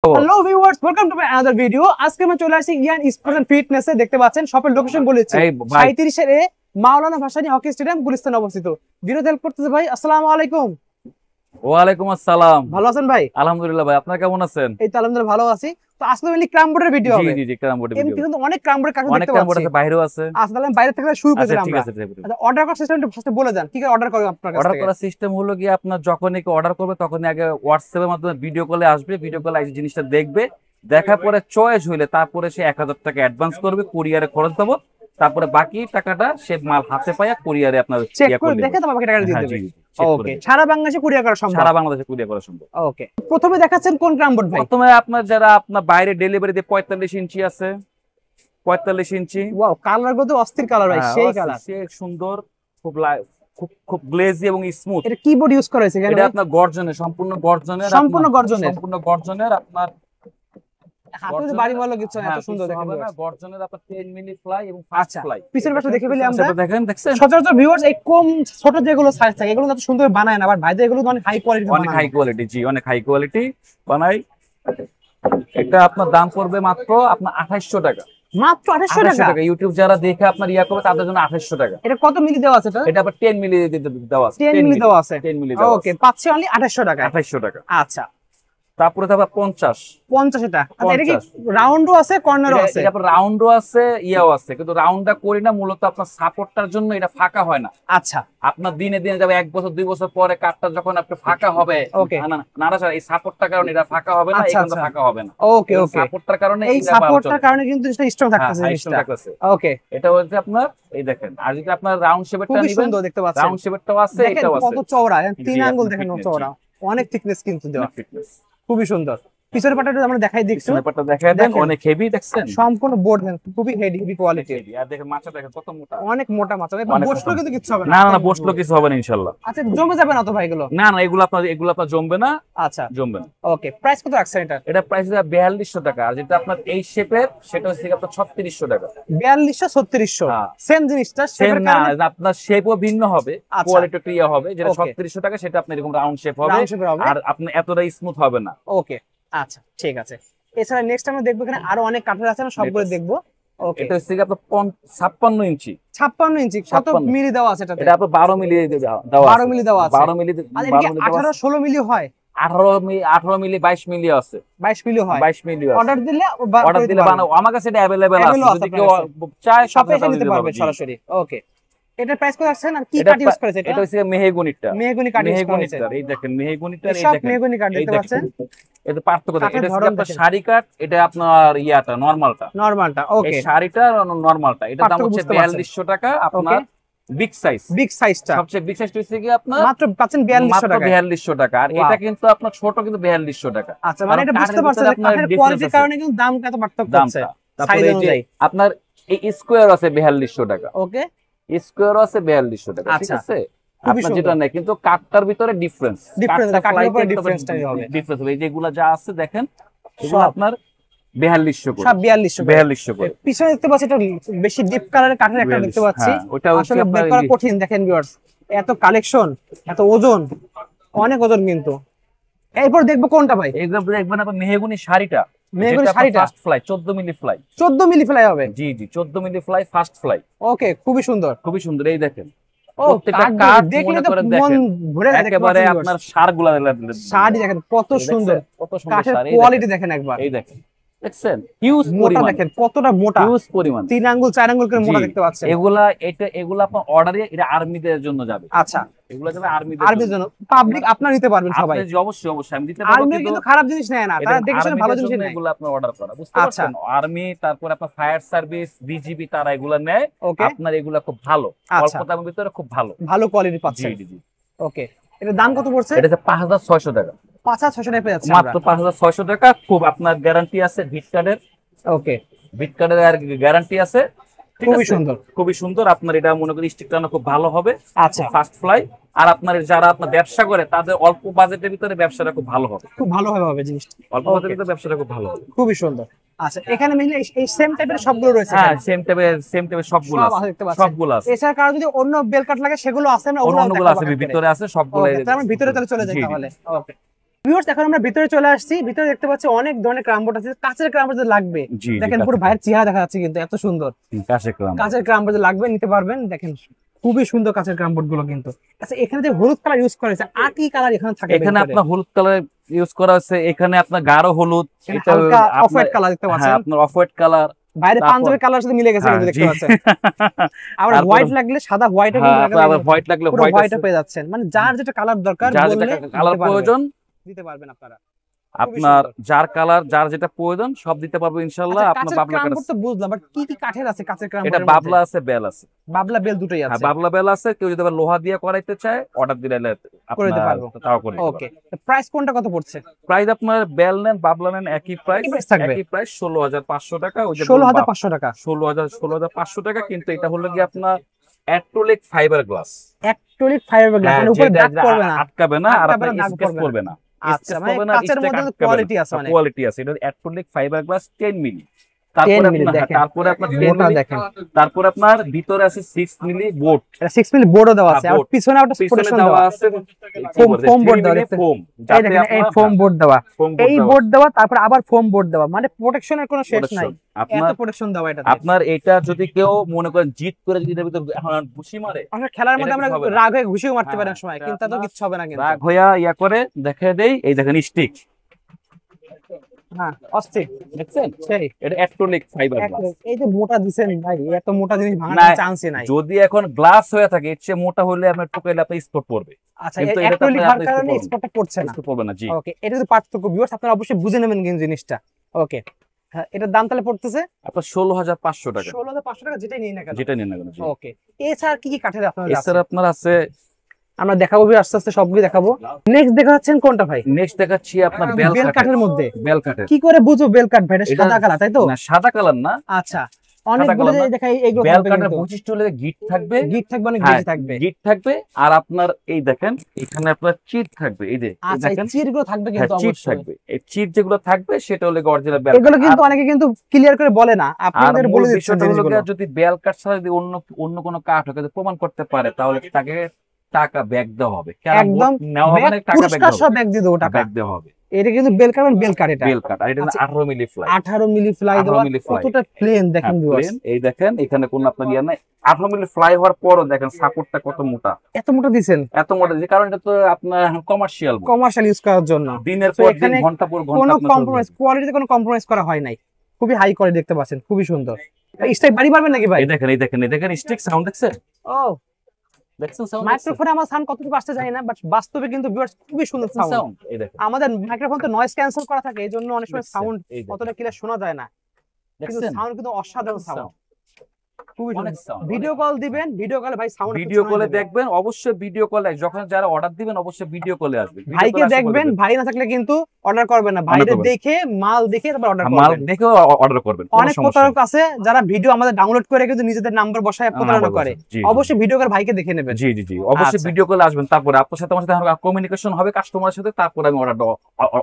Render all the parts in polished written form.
Hello viewers, welcome to my another video. আজকে আমি চলে আসছি ইয়ান স্পোর্টস এন্ড ফিটনেসে। দেখতে পাচ্ছেন শপের লোকেশন বলেছি 37 এর মাওলানা ভাসানী হকি স্টেডিয়াম গুলিস্তান অবস্থিত। ভিডিও হেল্প করতেছে ভাই। আসসালামু আলাইকুম। ওয়ালাইকুম আসসালাম। ভালো আছেন ভাই? আলহামদুলিল্লাহ ভাই, আপনারা কেমন আছেন? এই তো আলহামদুলিল্লাহ ভালো আছি। তো আজকে মেইনলি ক্রাম বোর্ডের ভিডিও হবে। জি জি, ক্রাম বোর্ডের ভিডিও। কিন্তু অনেক ক্রাম বোর্ডের কাগজ অনেক দেখতে ক্রাম বোর্ড পাচ্ছি। আছে, বাইরেও আছে। আচ্ছা, তাহলে বাইরে থেকে শুরু করি আচ্ছা, আমরা। ঠিক আছে। আচ্ছা, অর্ডার করার সিস্টেমটা ফার্স্টে বলে দেন। কি করে অর্ডার করব আপনার কাছ থেকে? অর্ডার করার সিস্টেম হলো কি, আপনার যখনই অর্ডার করবে তখনই আগে হোয়াটসঅ্যাপ এর মাধ্যমে ভিডিও কলে আসবে। ভিডিও কলে এসে জিনিসটা দেখবে, দেখার পরে চয়েস হইলে তারপরে সে 1000 টাকা অ্যাডভান্স করবে, কুরিয়ারে খরচ দেবো। তারপরে বাকি টাকাটা সে মাল হাতে পায় কুরিয়ারে আপনার চেক করে দেখে তো আমাকে টাকা দিয়ে দেবে। ওকে, সারা বাংলাদেশে কুরিয়ার করা সম্ভব? সারা বাংলাদেশে কুরিয়ার করা সম্ভব। ওকে, প্রথমে দেখাচ্ছেন কোন ক্রাম বোর্ড ভাই? প্রথমে আপনার যারা আপনার বাইরে ডেলিভারি দিয়ে 45 ইঞ্চি আছে, 45 ইঞ্চি। ওয়াও, কালার গুলো তো অস্থির কালার ভাই, সেই কালার। সে সুন্দর, খুব খুব খুব গ্লেজি এবং স্মুথ। এটা কিবোর্ড ইউজ করা হয়েছে কেন? এটা আপনার গর্জনের, সম্পূর্ণ গর্জনের, আপনার হাতে বাড়ি ভালো কিছু না, এত সুন্দর দেখেন। হবে না, গর্জনের আপনার 10 মিলি ফ্লাই এবং ফাস্ট ফ্লাই। পিছনের পাশে দেখে ফেলি আমরা। দেখছেন সচরাচর ভিউয়ার্স এই কম ছোট যেগুলো সাইজ থাকে এগুলো এত সুন্দর বানায় না, বাট ভাইদের এগুলো অনেক হাই কোয়ালিটি বানায়। অনেক হাই কোয়ালিটি, জি অনেক হাই কোয়ালিটি বানাই। এটা আপনার দাম পড়বে মাত্র আপনার 2800 টাকা। মাত্র 2800 টাকা? ইউটিউব যারা দেখে আপনার ইয়া করবে তাদের জন্য 2800 টাকা। এটা কত মিলি দেওয়া আছে? এটা আবার 10 মিলি দেওয়া আছে। 10 মিলি দেওয়া আছে। 10 মিলি দেওয়া আছে। ওকে, পাচ্ছি অনলি 2800 টাকা। 2800 টাকা। আচ্ছা, তারপরে তো আবার 50 এটা। আচ্ছা, এটা কি রাউন্ডও আছে, কর্নারও আছে? এটা আপনার রাউন্ডও আছে, ইয়াও আছে, কিন্তু রাউন্ডটা করি না মূলত আপনার সাপোর্টটার জন্য। এটা ফাঁকা হয় না। আচ্ছা, আপনার দিনে দিনে যাবে 1 বছর 2 বছর পরে কাঠটা যখন আপনি ফাঁকা হবে, না স্যার এই সাপোর্টটার কারণে এটা ফাঁকা হবে না, এখানে ফাঁকা হবে না। ওকে ওকে, সাপোর্টটার কারণে, এই সাপোর্টটার কারণে কিন্তু এটা স্ট্রং থাকতেছে জিনিসটা। ওকে, এটা হচ্ছে আপনার এই দেখেন। আর যদি আপনার রাউন্ড শেপেরটা নেবেন, খুব সুন্দর দেখতে পাচ্ছেন। রাউন্ড শেপেরটাও আছে, এটাও আছে। কত চওড়া, 3 আঙ্গুল দেখেন, চওড়া, অনেক থিকনেস কিন্তু দেওয়া, খুবই সুন্দর। পিছনের পাটাটা আমরা দেখাই দিচ্ছি। পিছনের পাটা দেখাই দেন, অনেক হেভি দেখছেন, সম্পূর্ণ বোর্ড দেন, খুবই হেভি কোয়ালিটি। আর দেখেন মাছা দেখেন কত মোটা, অনেক মোটা মাছা। বসলো কিন্তু কিছু হবে না। না না, বসলো কিছু হবে না ইনশাআল্লাহ। আচ্ছা, জমে যাবে না তো ভাই এগুলো? না না, এগুলো আপনার জমবে না। আচ্ছা, জমবে না। ওকে, প্রাইস কত রাখছেন এটা? এটা প্রাইস 4200 টাকা। আর যেটা আপনার এই শেপের সেটা হচ্ছে আপনার 3600 টাকা। 4200 3600 সেম জিনিসটা, সেম না, আপনার শেপও ভিন্ন হবে, কোয়ালিটি ক্লিয়ার হবে। যেটা 3600 টাকা সেটা আপনার এরকম রাউন্ড শেপ হবে, আর আপনার এতটা স্মুথ হবে না। ওকে, আচ্ছা ঠিক আছে। এছাড়া নেক্সট আমরা দেখবো এখানে আরো অনেক কাঠের আছে, আমরা সবগুলো দেখবো। ওকে, এটা হচ্ছে আপনার 56 ইঞ্চি। 56 ইঞ্চি কত মিলি দেওয়া আছে এটাতে? এটা আপনার 12 মিলি দেওয়া আছে। 12 মিলি দেওয়া আছে। 12 মিলি, আর এটা কি 18 16 মিলি হয়? 18 মিলি 22 মিলি আছে। 22 মিলি হয়। 22 মিলি আছে। অর্ডার দিলে বানাও, আমার কাছে এটা अवेलेबल আছে। যদি কেউ চায় শপে এসে নিতে পারবে সরাসরি। ওকে, এটার প্রাইস কত আছে? আর কি কাঠ ইউজ করেছে এটা? এটা হচ্ছে মেহগনিটা। মেহগনি কাঠ ইউজ করেছে। এই দেখেন মেহগনিটা, এই সব দেখেন মেহগনি কাঠ দেখতে পাচ্ছেন। এটা পার্থক্য দেখেন। এটা হচ্ছে আপনার শাড়ি কাঠ, এটা আপনার ইয়াটা নরমালটা। ওকে, এই শাড়িটা নরমালটা, এটা দাম হচ্ছে 4200 টাকা। আপনার বিগ সাইজটা, সবচেয়ে বিগ সাইজটা হচ্ছে কি আপনার মাত্র পাচ্ছেন 4200 টাকা। 4200 টাকা। আর এটা কিন্তু আপনার ছোট, কিন্তু 4200 টাকা। আচ্ছা, মানে এটা বুঝতে পারছেন কাঠের কোয়ালিটির কারণে কিন্তু দামটা এত পার্থক্য হচ্ছে সাইজ অনুযায়ী। আপনার এই স্কয়ার আছে 4200 টাকা। ওকে, স্কয়ার আছে 4200 টাকা। ঠিক আছে, আপনার যেটা নেই, কিন্তু কাঠটার ভিতরে ডিফারেন্স হবে। এই যেগুলা যা আছে দেখেন, এগুলো আপনার 4200 করে, সব 4200 করে। পিছনে দেখতে পাচ্ছি এটা বেশি ডিপ কালারের কাঠের একটা দেখতে পাচ্ছি। ওটা আসলে বের করা কঠিন। দেখেন ভিউয়ার্স, এত কালেকশন, এত ওজন, অনেক ওজন কিন্তু। এরপর দেখবো কোনটা ভাই? একদম দেখবেন আপনার মেহগনি শাড়িটা। ফার্স্ট ফ্লাই 14 মিলি ফ্লাই। 14 মিলি ফ্লাই হবে? জি 14 মিলি ফ্লাই, ফার্স্ট ফ্লাই। ওকে, খুবই সুন্দর। এই দেখেন প্রত্যেকটা কাঠ দেখলে তো মন ভরে যায়। একেবারে আপনার সারগুলা দেখেন কত সুন্দর, কাঠের কোয়ালিটি দেখেন একবার। এই দেখছেন হিউজ মোটা, দেখেন কতটা মোটা, হিউজ পরিমাণ, 3 আঙ্গুল 4 আঙ্গুল করে মোটা দেখতে পাচ্ছেন। এগুলা আপনার অর্ডারে, এটা আর্মিদের জন্য যাবে। আচ্ছা, এগুলা যাবে আর্মিদের জন্য। পাবলিক আপনারা নিতে পারবেন সবাই? অবশ্যই আমি দিতে পারবো। আর্মি কিন্তু খারাপ জিনিস নেয় না, তারা দেখে শুনে ভালো জিনিস নেয়। এগুলো আপনার অর্ডার করা, বুঝতে পারছেন? আর্মি, তারপর আপনার ফায়ার সার্ভিস, বিজিবি, তারা এগুলা নেয়। আপনার এগুলা খুব ভালো, অল্প দামের ভিতরে খুব ভালো কোয়ালিটি পাচ্ছেন। জি। ওকে, এটার দাম কত পড়ছে? এটা 5600 টাকা। 5600 টাকা পেয়ে যাচ্ছে মাত্র 5600 টাকা। খুব আপনার গ্যারান্টি আছে ভিট কার্ডের। ওকে, ভিট কার্ডের আর গ্যারান্টি আছে। খুবই সুন্দর। আপনার এটা মনে করি স্টিকটা খুব ভালো হবে। আচ্ছা, ফার্স্ট ফ্লাই। আর আপনার যারা আপনার ব্যবসা করে তাদের অল্প বাজেটের ভিতরে ব্যবসাটা খুব ভালো হবে। জিনিসটা অল্প বাজেটের ভিতরে ব্যবসাটা খুব ভালো হবে। খুবই সুন্দর। আচ্ছা, এখানে মিলে এই সেম টাইপের সবগুলো রয়েছে? হ্যাঁ, সেম টাইপের সবগুলো আছে। এছাড়া কারো যদি অন্য বেল কাট লাগে সেগুলো আছে না? অন্যগুলো আছে, ভিতরে আছে সবগুলো। আমরা ভিতরে চলে যাই তাহলে। ওকে, ভিউয়ার্স এখন আমরা ভিতরে চলে আসছি, ভিতরে দেখতে পাচ্ছি অনেক ধরনের ক্রাম বোর্ড আছে, কাঁচের ক্রাম বোর্ড লাগবে দেখেন, পুরো ভাইয়ের চেহারা দেখা যাচ্ছে কিন্তু এত সুন্দর কাঁচের ক্রাম বোর্ড লাগবে, নিতে পারবেন। দেখেন খুবই সুন্দর কাঁচের ক্রাম বোর্ড গুলো কিন্তু। আচ্ছা এখানে যে হলুদ কালার ইউজ করা হয়েছে, আর কি কালার এখানে থাকে? এখানে আপনার হলুদ কালার ইউজ করা হয়েছে, এখানে আপনার গাঢ় হলুদ, এটা অফ হোয়াইট কালার দেখতে পাচ্ছেন, আপনার অফ হোয়াইট কালার, বাইরে পাঞ্জাবি কালার সাথে মিলে গেছে কিন্তু দেখতে পাচ্ছেন। আবার হোয়াইট লাগলে সাদা হোয়াইট এর কিন্তু আবার হোয়াইট লাগলে হোয়াইট পেয়ে যাচ্ছেন, মানে যার যেটা কালার দরকার বললে কালার প্রয়োজন দিতে পারবেন আপনারা। আপনার যার কালার যার যেটা প্রয়োজন সব দিতে পারবো ইনশাআল্লাহ। আপনার বাবলা কাঠ তো বুঝলাম, বাট কি কি কাঠের আছে কাঁচের ক্রাম? এটা বাবলা আছে, বেল আছে। বাবলা বেল দুটোই আছে? হ্যাঁ বাবলা বেল আছে। কেউ যদি আবার লোহা দিয়ে করাইতে চায় অর্ডার দিলে করে দিতে পারবো, তাও করে দিতে পারবো। ওকে, প্রাইস কোনটা কত পড়ছে? প্রাইস আপনার বেল নেন বাবলা নেন একই প্রাইস থাকবে, একই প্রাইস 16500 টাকা। ওই যে 16500 টাকা, 16500 টাকা। কিন্তু এটা হলো কি আপনার acrylic fibre glass, acrylic fibre glass, মানে উপরে দাগ পড়বে না, আটকাবে না, আর আপনার স্পেস পড়বে না। আচ্ছা মানে কাঁচের মধ্যে কোয়ালিটি আছে, মানে কোয়ালিটি আছে। এটা অ্যাক্রিলিক ফাইবার গ্লাস 10 মিলি। তারপরে আপনার ভিতরে আছে 6 মিলি বোর্ড, এটা 6 মিলি বোর্ডও দেওয়া আছে, আর পিছনে একটা প্রোটেকশন দেওয়া আছে, ফোম বোর্ড দেওয়া আছে। এই দেখেন এই ফোম বোর্ড দেওয়া, এই বোর্ড দেওয়া, তারপর আবার ফোম বোর্ড দেওয়া, মানে প্রোটেকশনের কোনো শেষ নাই, এত প্রোটেকশন দেওয়া এটা। আপনার এটা যদি কেউ মনে করেন জিত করে যদি এর ভিতর এখন ঘুষি মারে, আমরা খেলার মধ্যে আমরা রাগ হয়ে ঘুষিও মারতে পারি সময়, কিন্তু তাতে কিছু হবে না। কিন্তু রাগ হইয়া ইয়া করে দেখায় দেই, এই দেখেন স্টিক, হ্যাঁ অস্থির, দেখছেন সেই এটা অ্যাক্রিলিক ফাইবার গ্লাস। এই যে মোটা দিবেন ভাই, এত মোটা জিনিস ভাঙার চান্সই নাই। যদি এখন গ্লাস হয়ে থাকে এর চেয়ে মোটা হলে আপনার টুকাইলে আপনি স্পট পড়বে। আচ্ছা অ্যাক্রিলিক হওয়ার কারণে স্পটটা পড়ছে না, স্পট পড়বে না। জি ওকে, এটা তো পার্থক্য ভিউয়ার্স, আপনারা অবশ্যই বুঝে নেবেন কিন্তু জিনিসটা। ওকে হ্যাঁ, এটার দাম তাহলে পড়তেছে আপনার 16500 টাকা। 16500 টাকা, যেটাই নিন না কেন, যেটা নিন না কেন। ওকে, এছাড়া কি কি কাঠের আপনাদের আছে? এছাড়া আপনার আছে, আমরা দেখাবো আস্তে আস্তে সবগুলো দেখাবো। নেক্সট দেখাচ্ছেন কোনটা ভাই? নেক্সট দেখাচ্ছি আপনার বেল কাঠের মধ্যে। বেল কাঠের কি করে বুঝো বেল কাঠ ভাই? এটা সাদা কালার তাই তো? না সাদা কালার না। আচ্ছা অনেকগুলো যে দেখাই এগুলো বেল কাঠের বৈশিষ্ট্য হলো গিট থাকবে, অনেক গিট থাকবে, আর আপনার এই দেখেন এখানে আপনার চিট থাকবে, এই যে দেখেন চিটগুলো থাকবে কিন্তু অবশ্যই থাকবে। এই চিট যেগুলো থাকবে সেটা হলো অরিজিনাল বেল। এগুলো কিন্তু অনেকে কিন্তু ক্লিয়ার করে বলে না, আপনাদের বলে দিচ্ছেন জিনিসগুলো। যদি বেল কাঠ ছাড়া যদি অন্য কোনো কাঠ যদি প্রমাণ করতে পারে তাহলে তাকে টাকা ব্যাক দেওয়া হবে, একদম নেওয়া হবে না, টাকা ব্যাক দিয়ে দেবো, টাকা ব্যাক দেওয়া হবে। এটা কিন্তু বেল কাঠ, বেল কাঠ, এটা বেল কাঠ, আর এটা 18 মিলি ফ্লাই, 18 মিলি ফ্লাই দেওয়া, কতটা প্লেন দেখেন ভিউয়ার্স। এই দেখেন এখানে কোন আপনার ইয়া নাই, 18 মিলি ফ্লাই হওয়ার পরও দেখেন সাপোর্টটা কত মোটা, এত মোটা দিবেন, এত মোটা যে কারণ এটা তো আপনার কমার্শিয়াল ইউজ করার জন্য, দিনের পর দিন ঘন্টা পর ঘন্টা কোনো কম্প্রোমাইজ, কোয়ালিটিতে কোনো কম্প্রোমাইজ করা হয় নাই, খুবই হাই কোয়ালিটি দেখতে পাচ্ছেন, খুবই সুন্দর। স্টেপ বাড়ি পারবেন নাকি ভাই? এই দেখেন স্টিক সাউন্ড দেখছেন? ও দেখছেন সাউন্ড, মাইক্রোফোনে আমার সাউন্ড কতটুকু আসতে যায় না, বাট বাস্তবে কিন্তু ভিউয়ার্স খুবই সুন্দর সাউন্ড। এই দেখেন আমাদের মাইক্রোফোন তো নয়েজ ক্যান্সেল করা থাকে, এজন্য অনেক সময় সাউন্ড অতটা ক্লিয়ার শোনা যায় না, কিন্তু সাউন্ড কিন্তু অসাধারণ সাউন্ড, খুবই সুন্দর। ভিডিও কল দিবেন, ভিডিও কলে ভাই সাউন্ড, ভিডিও কলে দেখবেন অবশ্যই, ভিডিও কলে যখন যারা অর্ডার দিবেন অবশ্যই ভিডিও কলে আসবেন, ভাইকে দেখবেন, ভাই না থাকলে কিন্তু অর্ডার করবেন না, ভাইরে দেখে মাল দেখে তারপর অর্ডার করবেন, মাল দেখে অর্ডার করবেন। অনেক প্রতারক আছে যারা ভিডিও আমাদের ডাউনলোড করে কিন্তু নিজেদের নাম্বার বসায় প্রতারণা করে, অবশ্যই ভিডিও কল ভাইকে দেখে নেবেন। জি অবশ্যই ভিডিও কলে আসবেন, তারপরে আপনার সাথে আমার সাথে কমিউনিকেশন হবে কাস্টমারের সাথে, তারপর আমি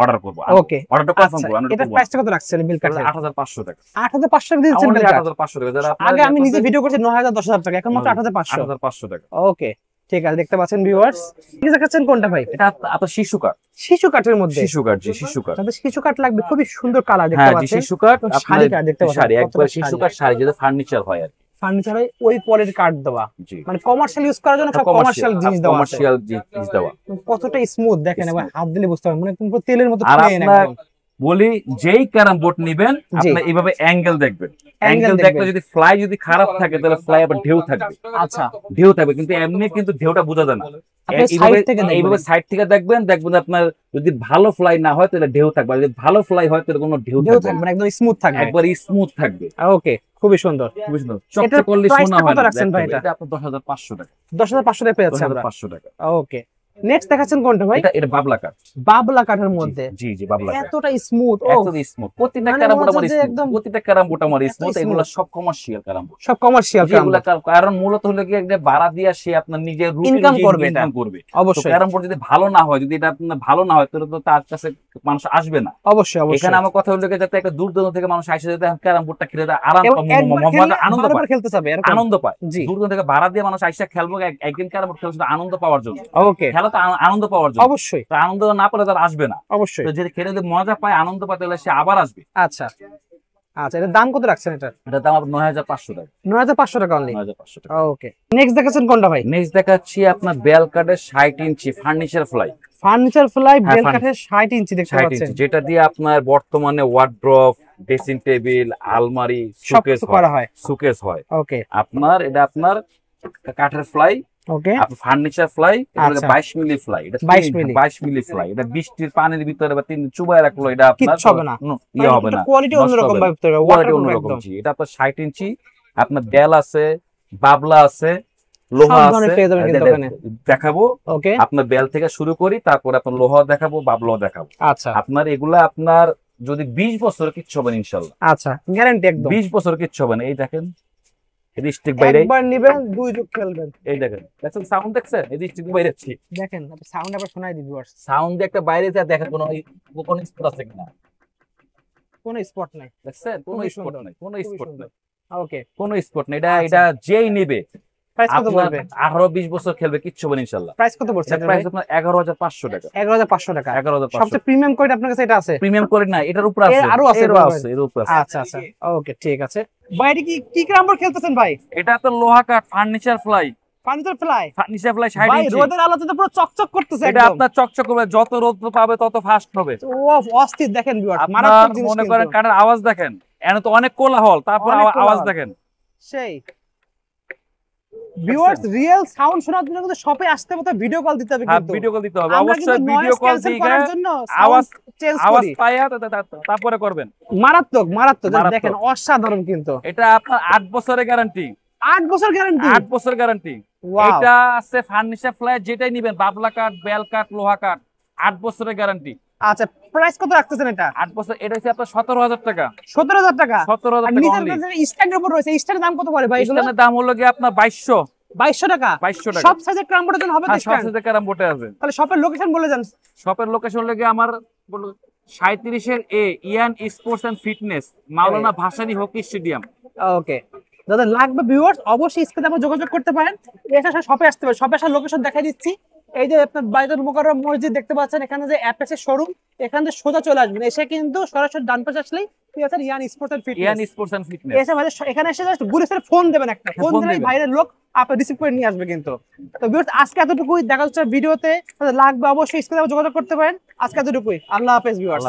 অর্ডার করব। ওকে অর্ডারটা কনফার্ম করব। এটা প্রাইসটা কত রাখছেন বিল কাটে? 8500 টাকা। 8500 টাকা দিয়েছেন বিল কাটে? 8500 টাকা। যারা আগে আমি নিজে ভিডিও করছি 9000 10000 টাকা, এখন মাত্র 8500 টাকা। ওকে ঠিক আছে, দেখতে পাচ্ছেন ভিউয়ার্স। কি দেখাচ্ছেন কোনটা ভাই? এটা আপনার শিশু কাঠ, শিশু কাঠের মধ্যে, শিশু কাঠ, জি শিশু কাঠ, তাহলে শিশু কাঠ লাগবে, খুবই সুন্দর কালার দেখতে পাচ্ছেন। হ্যাঁ শিশু কাঠ, শাড়ি কাঠ দেখতে পাচ্ছেন, শাড়ি একবার শিশু কাঠ, শাড়ি যেটা ফার্নিচার হয় আর ফার্নিচার হয় ওই কোয়ালিটির কাঠ দেওয়া, মানে কমার্শিয়াল ইউজ করার জন্য সব কমার্শিয়াল জিনিস দেওয়া আছে, কমার্শিয়াল জিনিস দেওয়া। কতটা স্মুথ দেখেন, এবার হাত দিলে বুঝতে পারবেন, মানে পুরো তেলের মতো আর প্লেন একদম। বলি যেই ক্যারাম বোর্ড নেবেন আপনি এইভাবে অ্যাঙ্গেল দেখবেন, অ্যাঙ্গেল দেখলে যদি ফ্লাই যদি খারাপ থাকে তাহলে ফ্লাই আবার ঢেউ থাকবে। আচ্ছা ঢেউ থাকবে, কিন্তু এমনি কিন্তু ঢেউটা বোঝা যায় না, এইভাবে সাইড থেকে দেখবেন আপনার যদি ভালো ফ্লাই না হয় তাহলে ঢেউ থাকবে, যদি ভালো ফ্লাই হয় তাহলে কোনো ঢেউ থাকবে না, একদম স্মুথ থাকবে, একবার স্মুথ থাকবে। ওকে খুবই সুন্দর, খুবই সুন্দর, চকচক করলে শোনা হয় না। রাখছেন ভাই এটা আপনার 10500 টাকা। 10500 টাকা পেয়েছেন আমরা, 10500 টাকা। ওকে নেক্সট দেখাচ্ছেন কোনটা ভাই? এটা বাবলা কাঠ, বাবলা কাঠের মধ্যে। জি বাবলা কাঠ, এতটা স্মুথ, এতটা স্মুথ, প্রতিটা ক্যারাম বোর্ড আমার স্মুথ, প্রতিটা ক্যারাম বোর্ড আমার স্মুথ। এগুলো সব কমার্শিয়াল ক্যারাম বোর্ড, সব কমার্শিয়াল ক্যারাম বোর্ড, কারণ মূলত হলো কি একটা ভাড়া দিয়ে সে আপনার নিজের রুটিন ইনকাম করবে, অবশ্যই। ক্যারাম বোর্ড যদি ভালো না হয়, যদি এটা আপনার ভালো না হয় তাহলে তো তার কাছে মানুষ আসবে না, অবশ্যই। এখানে আমার কথা হলো যাতে একটা দূর দূরান্ত থেকে মানুষ আসে যাতে ক্যারাম বোর্ডটা খেলে আরাম আনন্দ পায়, খেলতে চাবে আনন্দ পায়। দূর দূরান্ত থেকে ভাড়া দিয়ে মানুষ আইসা খেলবো, একদিন ক্যারাম বোর্ড খেলতে আনন্দ পাওয়ার জন্য। ওকে খেলার তো আনন্দ পাওয়ার জন্য, অবশ্যই আনন্দ না পেলে তার আসবে না, অবশ্যই। তো যদি খেলে যদি মজা পায় আনন্দ পায় তাহলে সে আবার আসবে। আচ্ছা আচ্ছা, এটার দাম কত রাখছেন? এটার দাম 9500 টাকা। 9500 টাকা অনলি। 9500 টাকা। ওকে, নেক্সট দেখাচ্ছেন কোনটা ভাই? নেক্সট দেখাচ্ছি আপনার বেল কাটের 60 inch furniture fly. Furniture fly bell কাটের 60 ইঞ্চি দেখতে পাচ্ছেন, যেটা দিয়ে আপনার বর্তমানে ওয়ার্ড্রপ, ড্রেসিং টেবিল, আলমারি, সুকেস করা হয়, সুকেস হয়। ওকে, আপনার এটা আপনার কাঠের ফ্লাই। ওকে, আপনি ফার্নিচার ফ্লাই, এটা 22 মিলি ফ্লাই, এটা 22 মিলি ফ্লাই। এটা বৃষ্টির পানির ভিতরে বা 3 দিন চুবায় রাখলো এটা আপনার কিছু হবে না, ইয়ে হবে না, কোয়ালিটি অন্যরকম ভাবে ভিতরে, কোয়ালিটি অন্যরকম। জি, এটা আপনার 60 ইঞ্চি। আপনার বেল আছে, বাবলা আছে, লোহা আছে, দেখাবো। ওকে, আপনার বেল থেকে শুরু করি, তারপর আপনার লোহা দেখাবো, বাবলাও দেখাবো। আচ্ছা, আপনার এগুলা আপনার যদি 20 বছর কিচ্ছু হবে না ইনশাআল্লাহ। আচ্ছা, গ্যারান্টি একদম 20 বছর কিচ্ছু হবে না। এই দেখেন এই স্টিক বাইরে একবার নেবেন 2 যুগ খেলবেন। এই দেখেন, দেখেন সাউন্ড দেখছেন, এই স্টিক বাইরে আছে, দেখেন আপনি সাউন্ড আবার শোনাই দিই ভিউয়ার্স। সাউন্ড একটা বাইরে যা দেখেন কোন স্পট আছে কিনা, কোন স্পট নাই, দেখছেন কোন স্পট নাই, কোন স্পট নাই। ওকে, কোন স্পট নাই। এটা যেই নেবে প্রাইস কত পড়বে? 18-20 বছর খেলবে কিচ্ছু হবে না ইনশাআল্লাহ। প্রাইস কত পড়ছে? প্রাইস আপনার 11500 টাকা। 11500 টাকা। 11500। সবচেয়ে প্রিমিয়াম কোয়ালিটি আপনার কাছে এটা আছে? প্রিমিয়াম কোয়ালিটি না, এটার উপরে আছে, আরো আছে, এর উপরে আছে। আচ্ছা আচ্ছা, ওকে ঠিক আছে। বাইরে কি ক্রাম্বর খেলতেছেন ভাই? এটা তো লোহা কাঠ ফার্নিচার ফ্লাই। ফার্নিচার ফ্লাই 60 ইঞ্চি। ভাই রোদের আলোতে তো পুরো চকচক করতেছে একদম। এটা আপনার চকচক করবে, যত রোদ পাবে তত ফাস্ট হবে। ও অস্থির, দেখেন ভিউয়ার্স, মারাত্মক জিনিস। মনে করেন কাঠের আওয়াজ দেখেন, এখানে তো অনেক কোলাহল, তারপর আওয়াজ দেখেন সেই। ভিউয়ার্স, রিয়েল সাউন্ড শোনার জন্য কিন্তু শপে আসতে হবে, ভিডিও কল দিতে হবে। কিন্তু ভিডিও কল দিতে হবে অবশ্যই, ভিডিও কল দিয়ে আওয়াজ পাইয়া তারপরে করবেন। মারাত্মক মারাত্মক, দেখেন অসাধারণ। কিন্তু এটা আপনার 8 বছরের গ্যারান্টি। 8 বছর গ্যারান্টি? 8 বছর গ্যারান্টি। এটা আছে ফার্নিচার ফ্লাই, যেটাই নেবেন, বাবলা কাঠ, বেল কাঠ, লোহা কাঠ, 8 বছরের গ্যারান্টি। আচ্ছা, প্রাইস কত রাখতেছেন এটা? 8 বছর, এটা হচ্ছে আপনার 17000 টাকা। 17000 টাকা? 17000 টাকা অনলি। স্ট্যান্ডের উপর রয়েছে, স্ট্যান্ডের দাম কত পড়ে ভাই? স্ট্যান্ডের দাম হলো কি আপনার 2200 টাকা। 2200 টাকা। সব সাইজের ক্রামবোর্ডের জন্য হবে তো? সব সাইজের ক্রামবোর্ডে আছে। তাহলে শপের লোকেশন বলে দেন। শপের লোকেশন লাগে আমার 37 এর এ ইয়ান sports and fitness, Maulana Bhasani hockey stadium. Okay, যাদের লাগবে ভিউয়ার্স অবশ্যই স্ক্রিনে আপনারা যোগাযোগ করতে পারেন। এসে শপে আসতে পারেন। শপে আসার লোকেশন দেখাই দিচ্ছি। এই যে আপনার বাইতুল মুকাররম মসজিদ দেখতে পাচ্ছেন, এখানে যে অ্যাপেসের শোরুম, এখান থেকে সোজা চলে আসবেন। এসে কিন্তু সরাসরি ডান পাশে আসলেই ঠিক আছে ইয়ান স্পোর্টস এন্ড ফিটনেস। ইয়ান স্পোর্টস এন্ড ফিটনেস এসে ভাই এখানে এসে জাস্ট ঘুরে ফিরে ফোন দেবেন, একটা ফোন দিলেই ভাইয়ের লোক আপনি রিসিভ করে নিয়ে আসবে কিন্তু। তো ভিউয়ার্স আজকে এতটুকুই, দেখা হচ্ছে ভিডিওতে। লাগবে অবশ্যই স্ক্রিনে যোগাযোগ করতে পারেন। আজকে এতটুকুই, আল্লাহ হাফেজ ভিউয়ার্স।